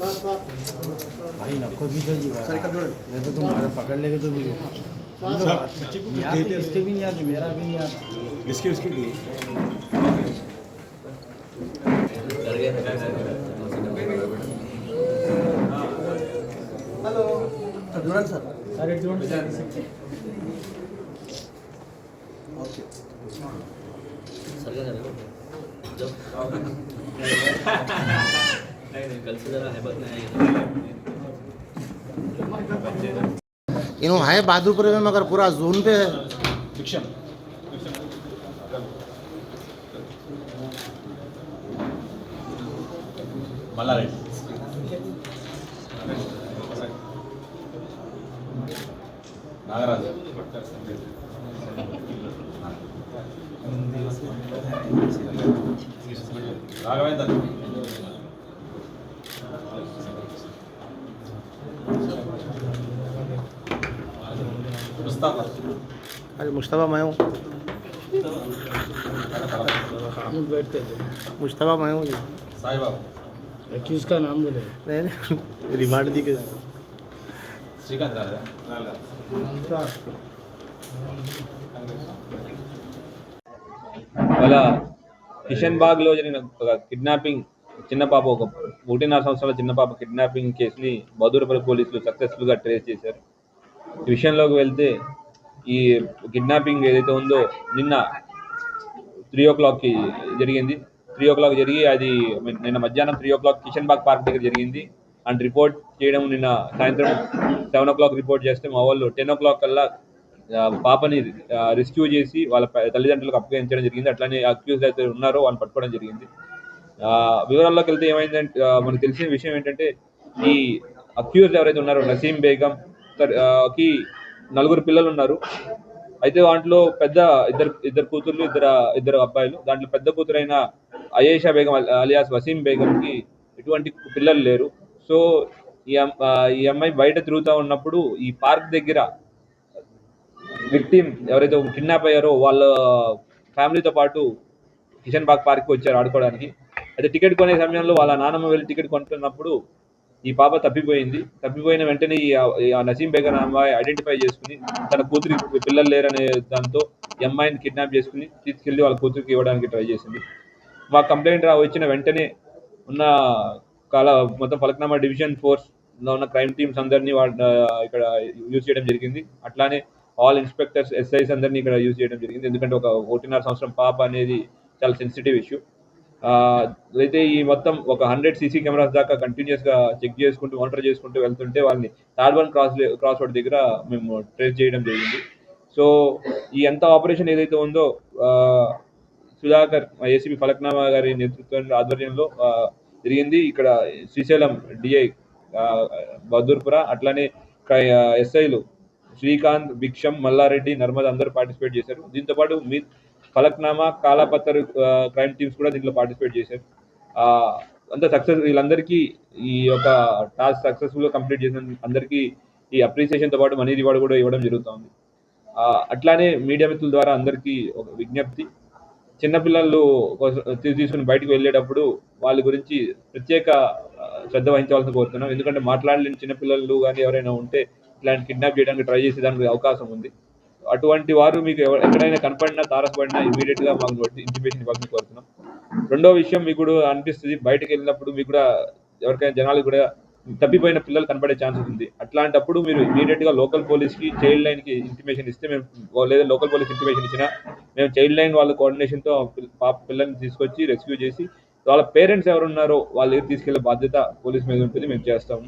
भाई नको भी तो जीवा नहीं तो तुम पकड़ लेगे तो भी इसके भी नहीं आते, मेरा भी नहीं आता, इसके उसके लिए हेलो जुड़न सर अरे जुड़न सर ओके सर का नहीं कल से जरा हैबत नहीं है बहादुरपुर में, मगर पूरा जोन पे है। शिक्षण मल्लारेड्डी नागराज राघवेंद्र मुस्तफा। अरे मुश्तबा मैं हूँ, मुश्तबा मैं हूँ। साई बाबू किसका नाम बोले? नहीं रिमांड दी के श्रीकांत వాళ్ళ కిషన్ బాగ్లో జరిగిన కిడ్నాపింగ్ చిన్న పాప, ఒక 1.5 సంవత్సరాల చిన్న పాప కిడ్నాపింగ్ కేసుని బహదూర్పురం పోలీసులు సక్సెస్ఫుల్గా ట్రేస్ చేశారు. ఈ విషయంలోకి వెళ్తే ఈ కిడ్నాపింగ్ ఏదైతే ఉందో నిన్న 3 o'clockకి జరిగింది. 3 o'clock జరిగి అది నిన్న మధ్యాహ్నం 3 o'clock కిషన్ బాగ్ పార్క్ దగ్గర జరిగింది. అండ్ రిపోర్ట్ చేయడం నిన్న సాయంత్రం 7 o'clock రిపోర్ట్ చేస్తే మా వాళ్ళు 10 o'clock కల్లా పాపని రెస్క్యూ చేసి వాళ్ళ తల్లిదండ్రులకు అప్పగించడం జరిగింది. అట్లానే అక్యూజ్ అయితే ఉన్నారో వాళ్ళని పట్టుకోవడం జరిగింది. వివరాల్లోకి వెళ్తే ఏమైందంటే మనకు తెలిసిన విషయం ఏంటంటే ఈ అక్యూజ్ ఎవరైతే ఉన్నారో నసీం బేగం కి 4 పిల్లలు ఉన్నారు. అయితే దాంట్లో పెద్ద ఇద్దరు కూతుర్లు, ఇద్దరు అబ్బాయిలు. దాంట్లో పెద్ద కూతురైన అయేషా బేగం అలియాస్ వసీం బేగంకి ఎటువంటి పిల్లలు లేరు. సో ఈ అమ్మాయి బయట తిరుగుతూ ఉన్నప్పుడు ఈ పార్క్ దగ్గర విక్టిమ్ ఎవరైతే కిడ్నాప్ అయ్యారో వాళ్ళ ఫ్యామిలీతో పాటు కిషన్ బాగ్ పార్క్కి వచ్చారు ఆడుకోవడానికి. అయితే టికెట్ కొనే సమయంలో వాళ్ళ నాన్నమ్మ వెళ్ళి టికెట్ కొంటున్నప్పుడు ఈ పాప తప్పిపోయిన వెంటనే ఈ నసీం బేగం అమ్మాయి ఐడెంటిఫై చేసుకుని తన కూతురికి పిల్లలు లేరనే దాంతో ఈ అమ్మాయిని కిడ్నాప్ చేసుకుని తీసుకెళ్లి వాళ్ళ కూతురికి ఇవ్వడానికి ట్రై చేసింది. మా కంప్లైంట్ వచ్చిన వెంటనే ఉన్న మొత్తం ఫలక్నామా డివిజన్ ఫోర్స్లో ఉన్న క్రైమ్ టీమ్స్ అందరినీ ఇక్కడ యూజ్ చేయడం జరిగింది. అట్లానే ఆల్ ఇన్స్పెక్టర్స్, ఎస్ఐస్ అందరినీ ఇక్కడ యూజ్ చేయడం జరిగింది. ఎందుకంటే ఒక 1.5 సంవత్సరం పాప అనేది చాలా సెన్సిటివ్ ఇష్యూ. అయితే ఈ మొత్తం ఒక 100 సీసీ కెమెరాస్ దాకా కంటిన్యూస్గా చెక్ చేసుకుంటూ మానిటర్ చేసుకుంటూ వెళ్తుంటే వాళ్ళని థర్డ్ క్రాస్ రోడ్ దగ్గర మేము ట్రేస్ చేయడం జరిగింది. సో ఈ ఎంత ఆపరేషన్ ఏదైతే ఉందో సుధాకర్ ఏసీపీ ఫలక్నామా గారి నేతృత్వం ఆధ్వర్యంలో జరిగింది. ఇక్కడ శ్రీశైలం డిఐ బహదూర్పుర, అట్లానే ఎస్ఐలు శ్రీకాంత్, భిక్షం, మల్లారెడ్డి, నర్మద్ అందరూ పార్టిసిపేట్ చేశారు. దీంతోపాటు ఫలక్నామా, కాలాపత్తర్ క్రైమ్ టీమ్స్ కూడా దీంట్లో పార్టిసిపేట్ చేశారు. అంత సక్సెస్ వీళ్ళందరికీ ఈ యొక్క టాస్క్ సక్సెస్ఫుల్గా కంప్లీట్ చేసిన అందరికీ ఈ అప్రిసియేషన్తో పాటు మనీ రివార్డ్ కూడా ఇవ్వడం జరుగుతుంది. అట్లానే మీడియా మిత్రుల ద్వారా అందరికీ ఒక విజ్ఞప్తి, చిన్నపిల్లలు తీసుకుని బయటకు వెళ్ళేటప్పుడు వాళ్ళ గురించి ప్రత్యేక శ్రద్ధ వహించవలసిన కోరుతున్నాం. ఎందుకంటే మాట్లాడలేని చిన్నపిల్లలు కానీ ఎవరైనా ఉంటే ఇట్లాంటి కిడ్నాప్ చేయడానికి ట్రై చేసేదానికి అవకాశం ఉంది. అటువంటి వారు మీకు ఎక్కడైనా కనపడినా, తారసపడినా ఇమీడియట్గా మాకు ఇంటిమేషన్ ఇవ్వాలని కోరుతున్నాం. రెండో విషయం, మీకు కూడా అనిపిస్తుంది బయటకు వెళ్ళినప్పుడు మీకు కూడా ఎవరికైనా జనాలు కూడా తప్పిపోయిన పిల్లలు కనపడే ఛాన్సెస్ ఉంది. అట్లాంటప్పుడు మీరు ఇమీడియట్గా లోకల్ పోలీస్కి, చైల్డ్ లైన్కి ఇంటిమేషన్ ఇస్తే మేము, లేదా లోకల్ పోలీస్ ఇంటిమేషన్ ఇచ్చినా మేము చైల్డ్ లైన్ వాళ్ళ కోఆర్డినేషన్తో పిల్లల్ని తీసుకొచ్చి రెస్క్యూ చేసి వాళ్ళ పేరెంట్స్ ఎవరున్నారో వాళ్ళ దగ్గర తీసుకెళ్లే బాధ్యత పోలీస్ మీద ఉంటుంది, మేము చేస్తాము.